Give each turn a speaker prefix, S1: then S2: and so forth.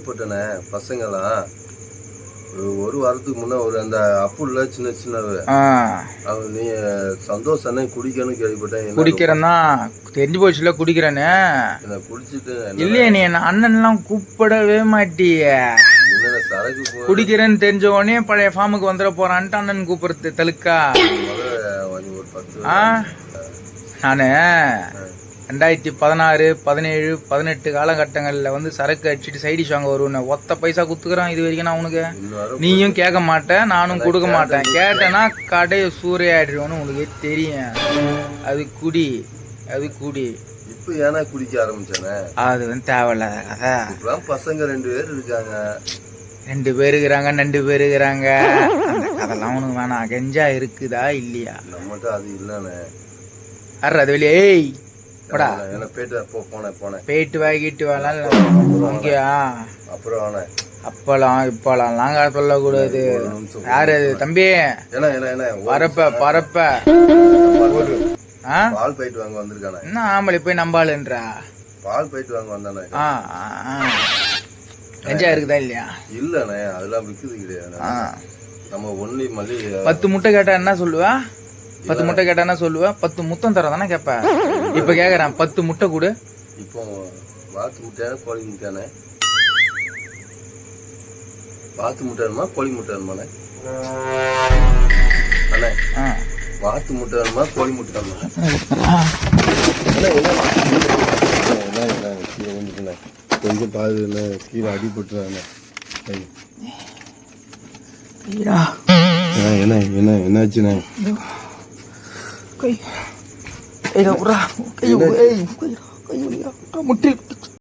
S1: கேள்விப்பட்டேனே பசங்களாம் ஒரு வாரத்துக்கு முன்ன ஒரு அந்த அப்புள்ள சின்ன சின்னது அவன் நீ சந்தோஷம் குடிக்கணும்னு கேள்விப்பட்டேன்.
S2: குடிக்கிறேன்னா தெரிஞ்சு போச்சுல குடிக்கிறேன்னு.
S1: குடிச்சிட்டு
S2: இல்லையே நீ என்ன அண்ணன்லாம் கூப்பிடவே மாட்டிய.
S1: சரக்கு
S2: குடிக்கிறேன்னு தெரிஞ்ச உடனே பழைய ஃபார்முக்கு வந்துட போறான்ட்டு அண்ணன் கூப்பிடுறது தலுக்கா. நானு 2016, 17, 18 காலகட்டங்களில் வந்து சரக்கு அடிச்சுட்டு சைடிஷ் வாங்க வருவேன். ஒத்த பைசா குத்துக்கிறான் இது வரைக்கும் நான் உனக்கு. நீயும் கேட்க மாட்டேன், நானும் கொடுக்க மாட்டேன். கேட்டேன்னா கடையை சூறையாடுவேன்னு உனக்கே தெரியும். அது குடி
S1: இப்போ ஏன்னா குடிக்க ஆரம்பிச்சானே
S2: அது வந்து தேவையில்லாத கதை.
S1: பசங்க 2 பேர் இருக்காங்க.
S2: 2 பேர் இருக்கிறாங்க. அந்த கதெல்லாம் உனக்கு வேணாம். கெஞ்சா இருக்குதா இல்லையா?
S1: நம்மகிட்ட அது இல்லைண்ணே.
S2: யார் அது வெளியே? ஏய் பேட்டு வாங்கிட்டு வரலாம்.
S1: அப்புறம்
S2: இப்பெல்லாம் சொல்லக்கூடாது. யாரு தம்பி? பரப்ப
S1: பால் போயிட்டு வாங்க வந்திருக்கானே.
S2: என்ன ஆம்பளை போய் நம்பாளுன்றா?
S1: பால் போயிட்டு வாங்க வந்தானே.
S2: கஞ்சா இருக்குதா இல்லையா?
S1: இல்லண்ணே அதெல்லாம் விக்குது கிடையாது. நம்ம ஒன்லி மல்லி
S2: 10 முட்டை கேட்டா என்ன சொல்லுவா? 10 முட்டை கேட்டா என்ன சொல்லுவா? 10 முத்தம் தர தானே கேப்ப. இப்ப கேக்குறேன் 10 முட்டை கொடு.
S1: இப்போ வாத்து முட்டையான கோழி முட்டையானே? வாத்து முட்டைமா கோழி முட்டைமாண்ணே? அண்ணே வாத்து முட்டைமா கோழி முட்டைமா? கொஞ்சம் பாது கீழே அடிபட்டுறானே. என்னாச்சுண்ணே?
S2: முட்டில்